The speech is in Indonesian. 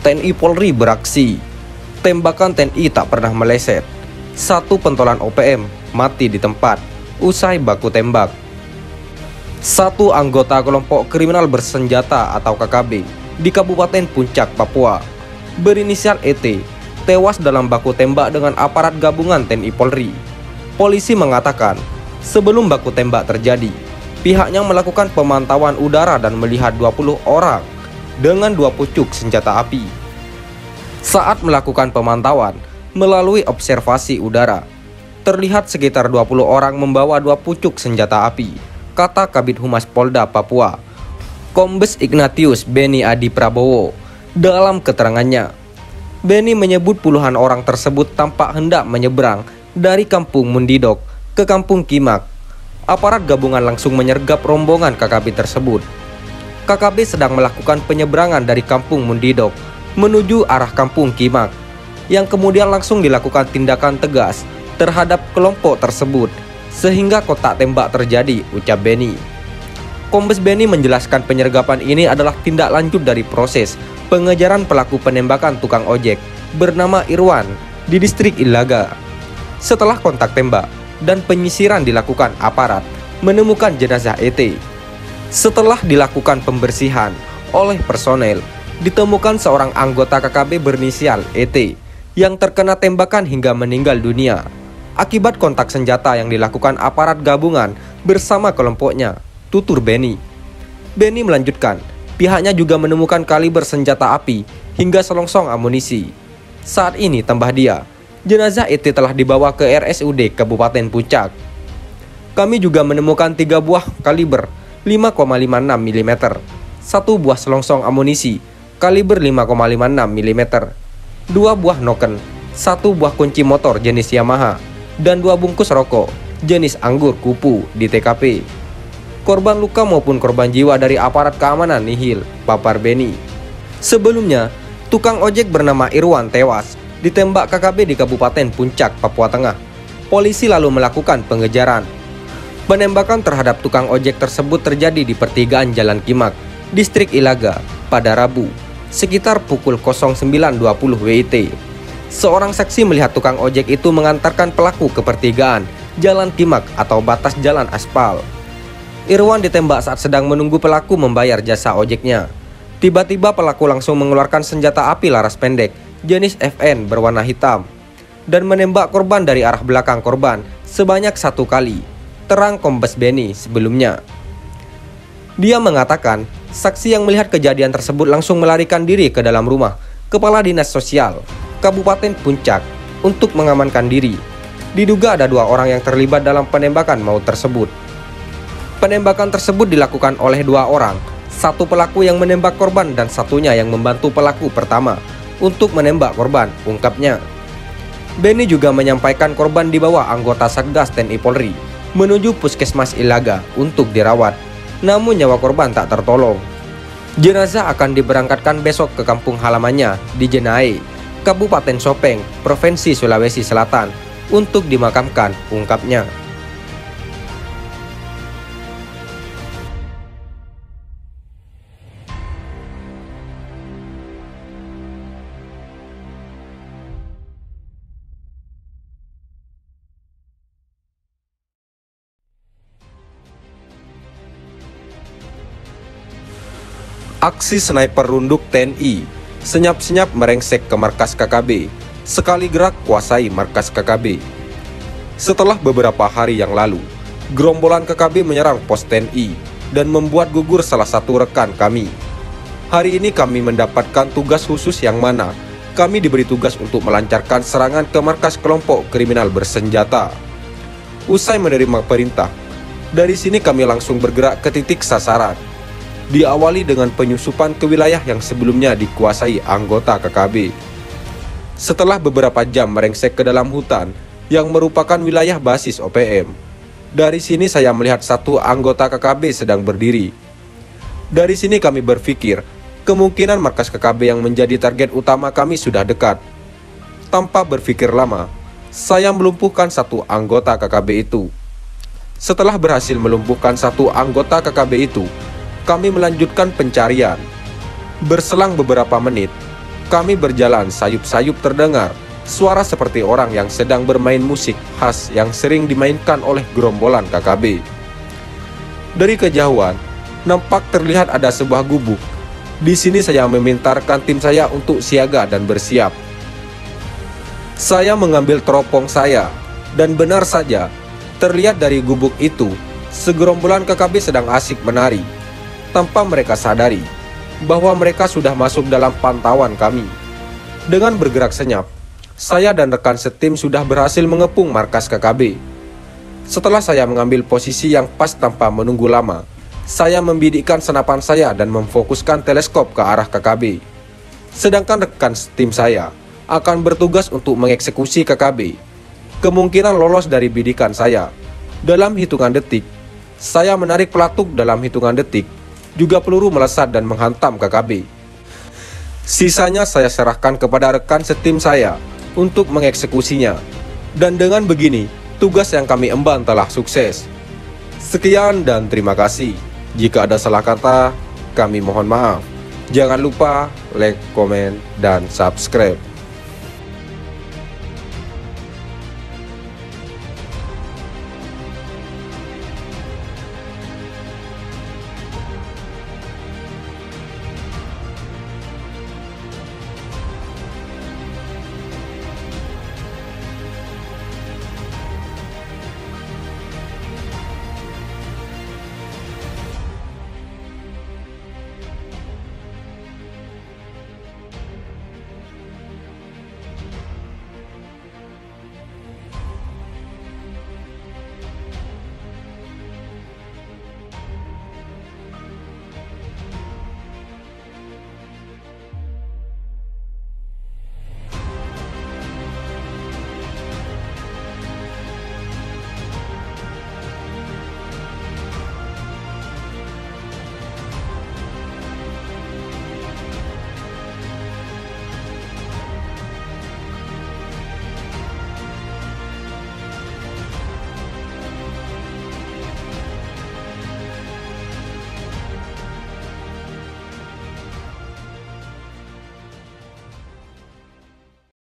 TNI Polri beraksi. Tembakan TNI tak pernah meleset. Satu pentolan OPM mati di tempat usai baku tembak. Satu anggota kelompok kriminal bersenjata atau KKB di Kabupaten Puncak, Papua, berinisial ET, tewas dalam baku tembak dengan aparat gabungan TNI Polri. Polisi mengatakan, sebelum baku tembak terjadi, pihaknya melakukan pemantauan udara dan melihat 20 orang dengan 2 pucuk senjata api. Saat melakukan pemantauan melalui observasi udara, terlihat sekitar 20 orang membawa 2 pucuk senjata api, kata Kabid Humas Polda Papua, Kombes Ignatius Beni Adi Prabowo. Dalam keterangannya, Beni menyebut puluhan orang tersebut tampak hendak menyeberang dari Kampung Mundidok ke Kampung Kimak. Aparat gabungan langsung menyergap rombongan KKB tersebut. KKB sedang melakukan penyeberangan dari Kampung Mundidok menuju arah Kampung Kimak, yang kemudian langsung dilakukan tindakan tegas terhadap kelompok tersebut sehingga kontak tembak terjadi, ucap Beni. Kombes Beni menjelaskan penyergapan ini adalah tindak lanjut dari proses pengejaran pelaku penembakan tukang ojek bernama Irwan di distrik Ilaga. Setelah kontak tembak dan penyisiran dilakukan, aparat menemukan jenazah ET. Setelah dilakukan pembersihan oleh personel, ditemukan seorang anggota KKB berinisial ET yang terkena tembakan hingga meninggal dunia akibat kontak senjata yang dilakukan aparat gabungan bersama kelompoknya, tutur Beni. Beni melanjutkan, pihaknya juga menemukan kaliber senjata api hingga selongsong amunisi. Saat ini, tambah dia, jenazah ET telah dibawa ke RSUD Kabupaten Puncak. Kami juga menemukan 3 buah kaliber 5,56 mm, 1 buah selongsong amunisi kaliber 5,56 mm, 2 buah noken, 1 buah kunci motor jenis Yamaha, dan 2 bungkus rokok jenis anggur kupu di TKP. Korban luka maupun korban jiwa dari aparat keamanan nihil, papar Beni. Sebelumnya, tukang ojek bernama Irwan tewas ditembak KKB di Kabupaten Puncak, Papua Tengah. Polisi lalu melakukan pengejaran. Penembakan terhadap tukang ojek tersebut terjadi di pertigaan Jalan Kimak, distrik Ilaga, pada Rabu, sekitar pukul 09.20 WIT. Seorang saksi melihat tukang ojek itu mengantarkan pelaku ke pertigaan Jalan Kimak atau batas jalan aspal. Irwan ditembak saat sedang menunggu pelaku membayar jasa ojeknya. Tiba-tiba pelaku langsung mengeluarkan senjata api laras pendek jenis FN berwarna hitam dan menembak korban dari arah belakang korban sebanyak 1 kali, terang Kombes Beni sebelumnya. Dia mengatakan, saksi yang melihat kejadian tersebut langsung melarikan diri ke dalam rumah Kepala Dinas Sosial Kabupaten Puncak untuk mengamankan diri. Diduga ada 2 orang yang terlibat dalam penembakan maut tersebut. Penembakan tersebut dilakukan oleh 2 orang, 1 pelaku yang menembak korban dan satunya yang membantu pelaku pertama untuk menembak korban, ungkapnya. Beni juga menyampaikan korban dibawa anggota Satgas TNI Polri menuju Puskesmas Ilaga untuk dirawat, namun nyawa korban tak tertolong. Jenazah akan diberangkatkan besok ke kampung halamannya di Jenae, Kabupaten Sopeng, Provinsi Sulawesi Selatan untuk dimakamkan, ungkapnya. Aksi sniper runduk TNI, senyap-senyap merengsek ke markas KKB, sekali gerak kuasai markas KKB. Setelah beberapa hari yang lalu, gerombolan KKB menyerang pos TNI dan membuat gugur salah satu rekan kami. Hari ini kami mendapatkan tugas khusus yang mana kami diberi tugas untuk melancarkan serangan ke markas kelompok kriminal bersenjata. Usai menerima perintah, dari sini kami langsung bergerak ke titik sasaran. Diawali dengan penyusupan ke wilayah yang sebelumnya dikuasai anggota KKB. Setelah beberapa jam merengsek ke dalam hutan yang merupakan wilayah basis OPM, dari sini saya melihat 1 anggota KKB sedang berdiri. Dari sini kami berpikir kemungkinan markas KKB yang menjadi target utama kami sudah dekat. Tanpa berpikir lama, saya melumpuhkan 1 anggota KKB itu. Setelah berhasil melumpuhkan 1 anggota KKB itu, kami melanjutkan pencarian. Berselang beberapa menit, Kami berjalan, sayup-sayup terdengar suara seperti orang yang sedang bermain musik khas yang sering dimainkan oleh gerombolan KKB. Dari kejauhan, nampak terlihat ada sebuah gubuk. Di sini saya memintarkan tim saya untuk siaga dan bersiap. Saya mengambil teropong saya, dan benar saja, terlihat dari gubuk itu, segerombolan KKB sedang asik menari, tanpa mereka sadari bahwa mereka sudah masuk dalam pantauan kami. Dengan bergerak senyap, saya dan rekan setim sudah berhasil mengepung markas KKB. Setelah saya mengambil posisi yang pas tanpa menunggu lama, saya membidikkan senapan saya dan memfokuskan teleskop ke arah KKB. Sedangkan rekan setim saya akan bertugas untuk mengeksekusi KKB. Kemungkinan lolos dari bidikan saya. Dalam hitungan detik, saya menarik pelatuk. Dalam hitungan detik, juga peluru melesat dan menghantam KKB. Sisanya saya serahkan kepada rekan setim saya untuk mengeksekusinya. Dan dengan begini, tugas yang kami emban telah sukses. Sekian dan terima kasih. Jika ada salah kata, kami mohon maaf. Jangan lupa like, komen, dan subscribe.